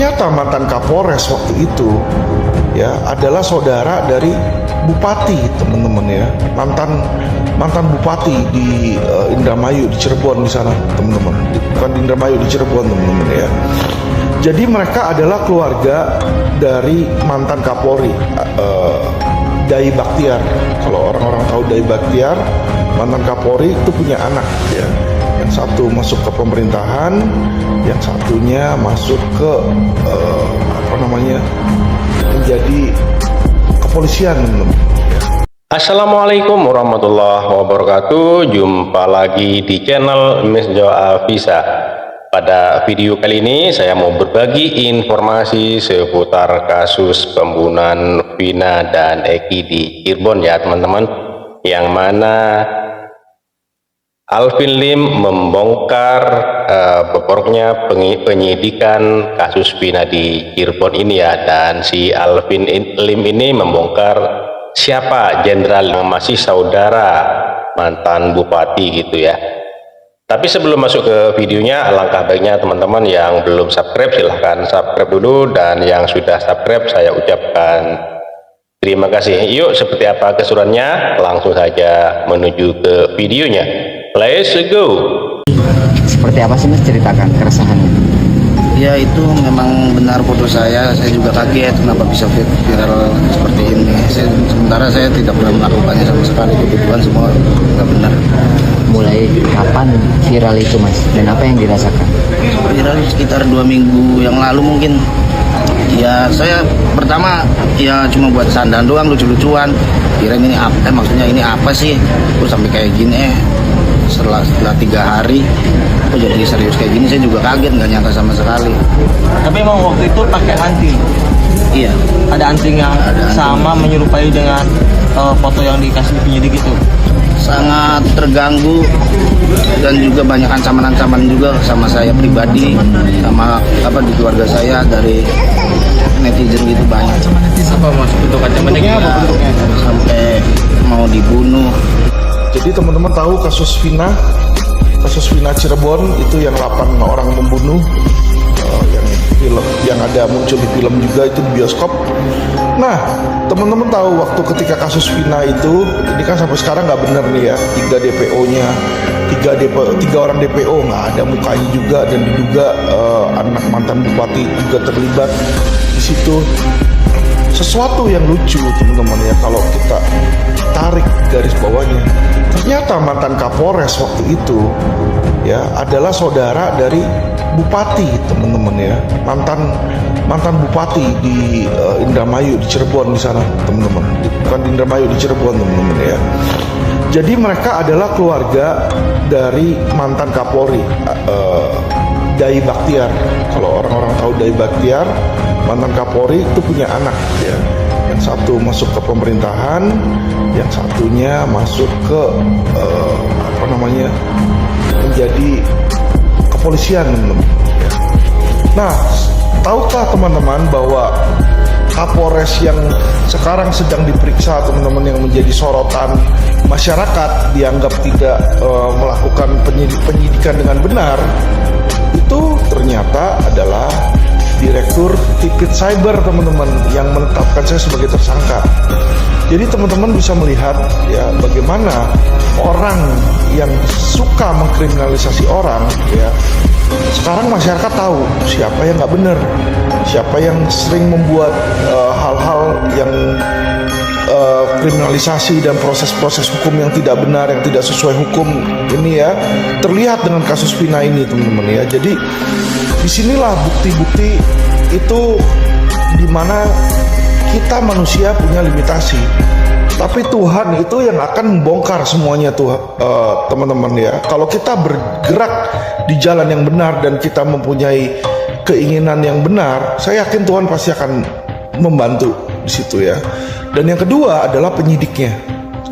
Ternyata mantan Kapolres waktu itu ya adalah saudara dari bupati, teman-teman ya, mantan bupati di Indramayu di Cirebon di sana, teman-teman. Bukan di Indramayu, di Cirebon, teman-teman ya. Jadi mereka adalah keluarga dari mantan Kapolri, Dai Baktiar. Kalau orang-orang tahu Dai Baktiar, mantan Kapolri itu punya anak ya. Yang satu masuk ke pemerintahan, yang satunya masuk ke menjadi kepolisian. Assalamualaikum warahmatullahi wabarakatuh. Jumpa lagi di channel Misjo Afisa. Pada video kali ini saya mau berbagi informasi seputar kasus pembunuhan Vina dan Eki di Cirebon ya teman-teman, yang mana Alvin Lim membongkar bocornya penyidikan kasus Vina di Cirebon ini ya. Dan si Alvin Lim ini membongkar siapa jenderal yang masih saudara mantan bupati gitu ya. Tapi sebelum masuk ke videonya, alangkah baiknya teman-teman yang belum subscribe silahkan subscribe dulu, dan yang sudah subscribe saya ucapkan terima kasih. Yuk, seperti apa keseruannya, langsung saja menuju ke videonya. Let's go. Seperti apa sih Mas, ceritakan keresahannya? Ya, itu memang benar foto saya juga kaget kenapa bisa viral seperti ini. Sementara saya tidak pernah melakukannya sama sekali, kebetulan semua nggak benar. Mulai kapan viral itu Mas, dan apa yang dirasakan? Viral sekitar 2 minggu yang lalu mungkin. Ya, saya pertama ya cuma buat sandan doang, lucu-lucuan. Kirain ini apa, maksudnya ini apa sih, terus sampai kayak gini. Setelah 3 hari kok jadi serius kayak gini, saya juga kaget, nggak nyangka sama sekali. Tapi emang waktu itu pakai anting? Iya, Ada anting yang sama menyerupai dengan foto yang dikasih penyidik itu? sangat terganggu, dan juga banyak ancaman-ancaman juga sama saya pribadi, sama di keluarga saya, dari netizen gitu banyak. Apa mas bentuk ancamannya? Sampai mau dibunuh. Jadi teman-teman tahu kasus Vina Cirebon itu yang 8 orang membunuh, yang ada muncul di film juga itu di bioskop. Nah, teman-teman tahu waktu ketika kasus Vina itu, ini kan sampai sekarang nggak benar nih ya, 3 DPO-nya, 3 orang DPO nggak ada mukanya juga, dan diduga anak mantan bupati juga terlibat di situ. Sesuatu yang lucu teman-teman ya, kalau kita tarik garis bawahnya, ternyata mantan Kapolres waktu itu ya adalah saudara dari bupati, teman-teman ya, mantan bupati di Indramayu di Cirebon di sana, teman-teman. Bukan di Indramayu, di Cirebon, teman-teman ya. Jadi mereka adalah keluarga dari mantan Kapolri, Dai Baktiar. Kalau orang-orang tahu Dai Baktiar, mantan Kapolri itu punya anak ya. Yang satu masuk ke pemerintahan, yang satunya masuk ke menjadi kepolisian, teman-teman. Nah, tahukah teman-teman bahwa Kapolres yang sekarang sedang diperiksa, teman-teman, yang menjadi sorotan masyarakat dianggap tidak melakukan penyidikan dengan benar, itu ternyata adalah Direktur Tipit Cyber, teman-teman, yang menetapkan saya sebagai tersangka. Jadi teman-teman bisa melihat ya bagaimana orang yang suka mengkriminalisasi orang ya, sekarang masyarakat tahu siapa yang nggak benar, siapa yang sering membuat hal-hal yang kriminalisasi dan proses-proses hukum yang tidak benar, yang tidak sesuai hukum ini ya, terlihat dengan kasus Vina ini, teman-teman ya. Jadi disinilah bukti-bukti itu di mana kita manusia punya limitasi, tapi Tuhan itu yang akan membongkar semuanya tuh, teman-teman ya. Kalau kita bergerak di jalan yang benar dan kita mempunyai keinginan yang benar, saya yakin Tuhan pasti akan membantu di situ ya. Dan yang kedua adalah penyidiknya.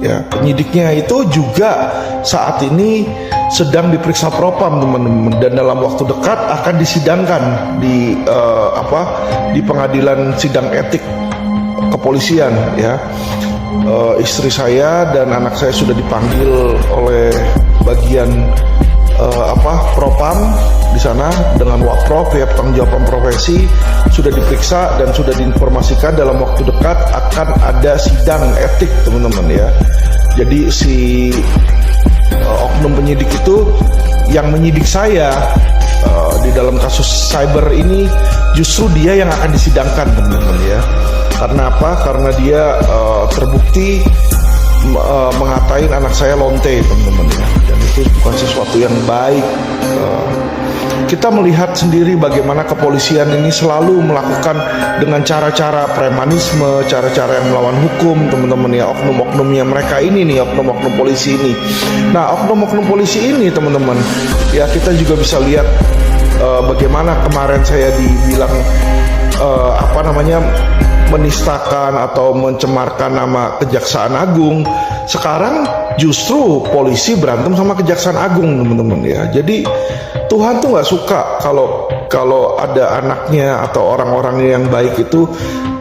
Ya, penyidiknya itu juga saat ini sedang diperiksa propam, teman-teman, dan dalam waktu dekat akan disidangkan di pengadilan sidang etik kepolisian ya. Istri saya dan anak saya sudah dipanggil oleh bagian Propam di sana dengan Waprov, pihak tanggung jawab profesi sudah diperiksa dan sudah diinformasikan dalam waktu dekat akan ada sidang etik, teman-teman ya. Jadi si oknum penyidik itu yang menyidik saya di dalam kasus cyber ini, justru dia yang akan disidangkan, teman-teman ya. Karena apa? Karena dia terbukti mengatain anak saya lonte, teman-teman ya. Dan itu bukan sesuatu yang baik. Kita melihat sendiri bagaimana kepolisian ini selalu melakukan dengan cara-cara premanisme, cara-cara yang melawan hukum, teman-teman ya. Oknum-oknumnya mereka ini nih, oknum-oknum polisi ini. Nah, oknum-oknum polisi ini, teman-teman ya, kita juga bisa lihat bagaimana kemarin saya dibilang menistakan atau mencemarkan nama Kejaksaan Agung. Sekarang justru polisi berantem sama Kejaksaan Agung, teman-teman ya. Jadi Tuhan tuh nggak suka kalau ada anaknya atau orang-orang yang baik itu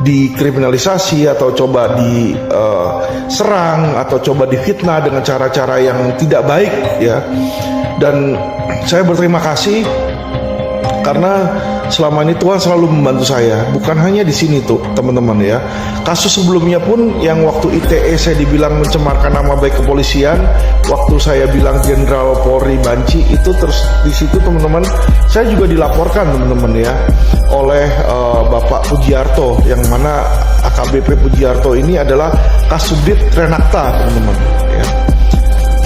dikriminalisasi atau coba diserang atau coba difitnah dengan cara-cara yang tidak baik ya. Dan saya berterima kasih karena selama ini Tuhan selalu membantu saya, bukan hanya di sini tuh teman-teman ya. Kasus sebelumnya pun yang waktu ITE saya dibilang mencemarkan nama baik kepolisian, waktu saya bilang Jenderal Polri Banci itu, terus di situ teman-teman saya juga dilaporkan, teman-teman ya, oleh Bapak Pujiarto, yang mana AKBP Pujiarto ini adalah Kasubdit Renakta, teman-teman ya.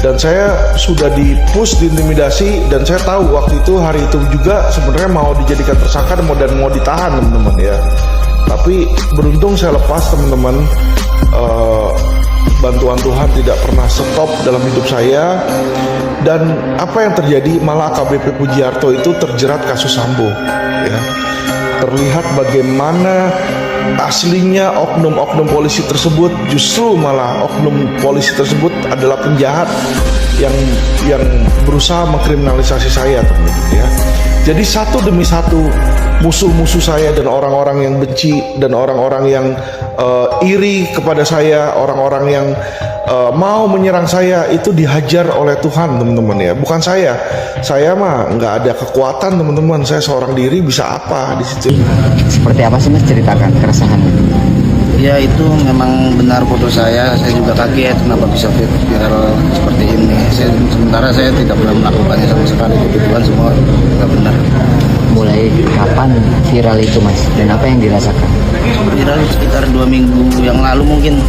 Dan saya sudah di-push, diintimidasi, dan saya tahu waktu itu hari itu juga sebenarnya mau dijadikan tersangka dan mau ditahan, teman-teman ya. Tapi beruntung saya lepas, teman-teman. Bantuan Tuhan tidak pernah stop dalam hidup saya. Dan apa yang terjadi, malah AKBP Pujiarto itu terjerat kasus Sambo ya. Terlihat bagaimana aslinya oknum-oknum polisi tersebut, justru malah oknum polisi tersebut adalah penjahat yang berusaha mengkriminalisasi saya, teman-teman ya. Jadi satu demi satu musuh-musuh saya dan orang-orang yang benci dan orang-orang yang iri kepada saya, orang-orang yang mau menyerang saya itu dihajar oleh Tuhan, teman-teman ya. Bukan saya mah nggak ada kekuatan, teman-teman. Saya seorang diri, bisa apa di situ? Seperti apa sih Mas, ceritakan keresahannya? Ya itu memang benar foto saya juga kaget kenapa bisa viral seperti ini. Sementara saya tidak pernah melakukannya sama sekali, kebetulan semua nggak benar. Mulai kapan viral itu Mas, dan apa yang dirasakan? Viral sekitar 2 minggu yang lalu mungkin.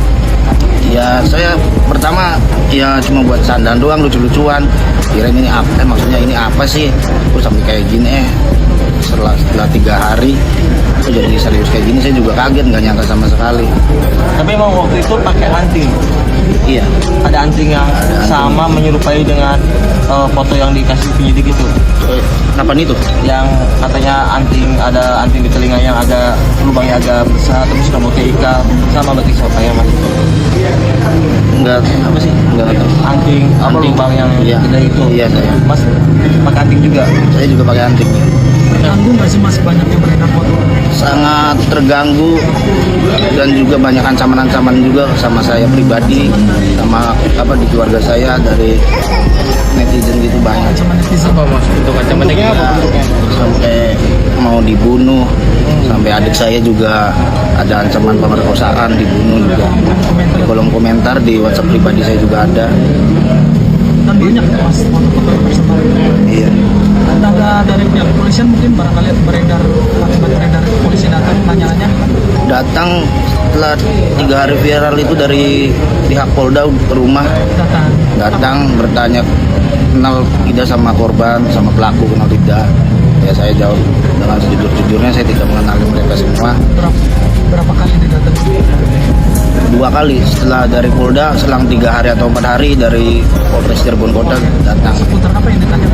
Ya saya pertama ya cuma buat candaan doang, lucu-lucuan. Kirain ini apa, maksudnya ini apa sih? Terus sampai kayak gini setelah 3 hari itu jadi serius kayak gini, saya juga kaget, nggak nyangka sama sekali. Tapi emang waktu itu pakai anting. Iya, Ada anting yang sama menyerupai dengan foto yang dikasih penyidik itu. kenapa itu? Yang katanya ada anting di telinga yang agak lubangnya agak besar, terus rambutnya ikal, sama berarti siapa ya Mas? Enggak, apa sih? Enggak tahu. Anting lubang yang iya, gede itu. Iya saya. Mas pakai anting juga. Saya juga pakai anting. Terganggu nggak sih Mas banyaknya beredar foto? Sangat terganggu, dan juga banyak ancaman-ancaman juga sama saya pribadi, sama di keluarga saya, dari netizen gitu banyak. Ancaman netizen. Apa Mas? Untuk ancamannya apa bentuknya? Sampai mau dibunuh, sampai adik saya juga ada ancaman pemerkosaan, dibunuh juga. Di kolom komentar di WhatsApp pribadi saya juga ada. Dan banyak ya Mas foto-foto yang tersebar. Iya. Ada dari pihak kepolisian mungkin barangkali beredar, akibat beredar polisi datang nanya-nanya. Datang setelah 3 hari viral itu dari pihak Polda ke rumah, datang bertanya kenal tidak sama korban, sama pelaku kenal tidak. Ya saya jawab dengan sejujur-jujurnya, saya tidak mengenali mereka semua. Berapa kali didatangi? 2 kali setelah dari Polda, selang 3 hari atau 4 hari dari Polres Cirebon Kota datang. Seputar apa yang ditanya?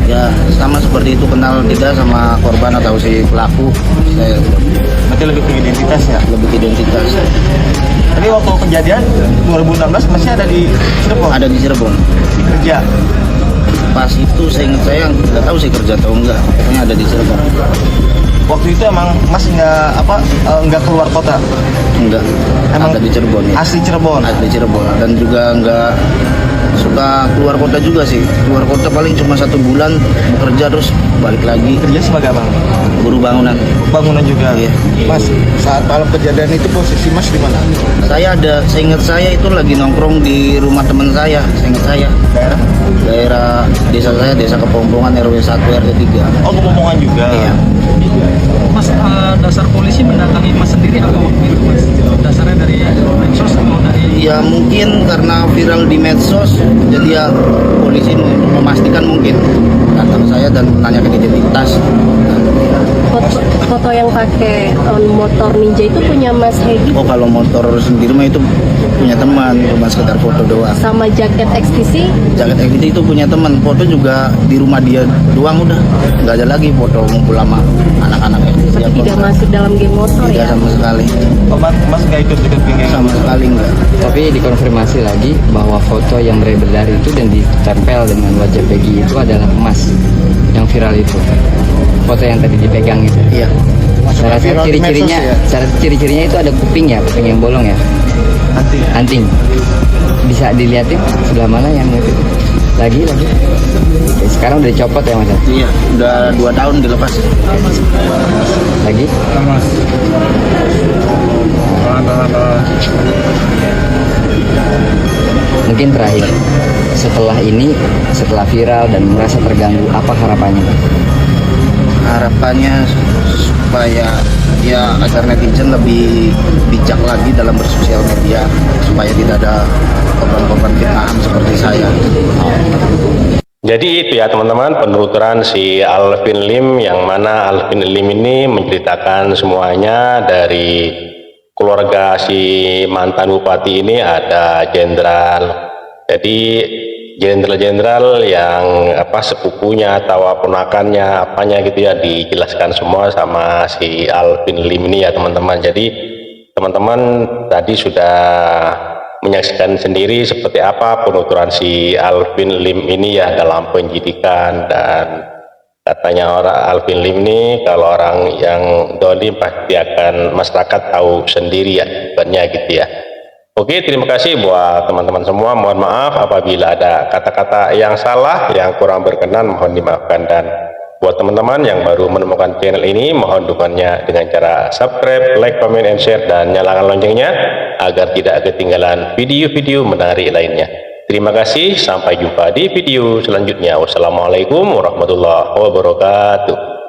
Ya sama seperti itu, kenal tidak sama korban atau si pelaku. Saya Berarti lebih ke identitas ya. lebih ke identitas. Tapi waktu kejadian 2016 masih ada di Cirebon. Ada di Cirebon. Kerja. Pas itu saya ingat, saya nggak tahu saya kerja atau enggak, pokoknya ada di Cirebon. Waktu itu emang Mas nggak keluar kota. Enggak, Emang ada di Cirebon ya. Asli Cirebon. Ada di Cirebon, dan juga enggak suka keluar kota juga sih. Keluar kota paling cuma 1 bulan bekerja terus balik lagi. Kerja sebagai apa? Guru bangunan. Bangunan juga. Iya. Mas, saat malam kejadian itu posisi Mas di mana? Seingat saya itu lagi nongkrong di rumah teman saya. Seingat saya. Daerah desa saya, Desa Kepompongan RW 1 RT 3. Oh, pemomongan juga. Iya. Mas, dasar polisi mendatangi Mas sendiri apa waktu itu Mas? Dasarnya dari medsos atau dari Ya mungkin karena viral di medsos, jadi ya polisi memastikan mungkin datang saya dan menanyakan identitas. Foto yang pakai motor ninja itu punya Mas Hedi Oh kalau motor sendiri mah itu punya teman, cuma sekedar foto doang. sama jaket XTC Jaket XTC itu punya teman, foto juga di rumah dia doang udah. Nggak ada lagi foto ngumpul sama anak-anak XTC. tapi tidak masuk dalam geng motor Tidak ya. sama sekali, Oh, mas nggak ikut geng yang sama sekali enggak. Tapi dikonfirmasi lagi bahwa foto yang beredar itu dan ditempel dengan wajah Peggy itu adalah emas yang viral itu. Foto yang tadi dipegang itu. Iya. Saya rasa Viral di ciri-cirinya, medsos ya? saya rasa ciri-cirinya itu ada kuping ya, kuping yang bolong ya. Anting. Bisa dilihatin sebelah mana yang itu? Lagi. Oke, sekarang udah dicopot ya Mas? Iya, udah 2 tahun dilepas. Lagi? Mungkin terakhir, setelah ini, setelah viral dan merasa terganggu, apa harapannya Mas? Harapannya supaya ya agar netizen lebih bijak lagi dalam bersosial media, supaya tidak ada korban-korban fitnahan seperti saya. Jadi itu ya teman-teman penuturan si Alvin Lim, yang mana Alvin Lim ini menceritakan semuanya dari keluarga si mantan bupati ini. Ada jenderal, jadi jenderal-jenderal yang sepupunya atau ponakannya apanya gitu ya, dijelaskan semua sama si Alvin Lim ini ya teman-teman. Jadi teman-teman tadi sudah menyaksikan sendiri seperti apa penuturan si Alvin Lim ini ya dalam penyidikan. Dan katanya orang Alvin Lim ini kalau orang yang dolim pasti akan masyarakat tahu sendiri ya akibatnya gitu ya. Oke, terima kasih buat teman-teman semua. Mohon maaf apabila ada kata-kata yang salah, yang kurang berkenan, mohon dimaafkan. Dan buat teman-teman yang baru menemukan channel ini, mohon dukungannya dengan cara subscribe, like, comment, and share, dan nyalakan loncengnya agar tidak ketinggalan video-video menarik lainnya. Terima kasih, sampai jumpa di video selanjutnya. Wassalamualaikum warahmatullahi wabarakatuh.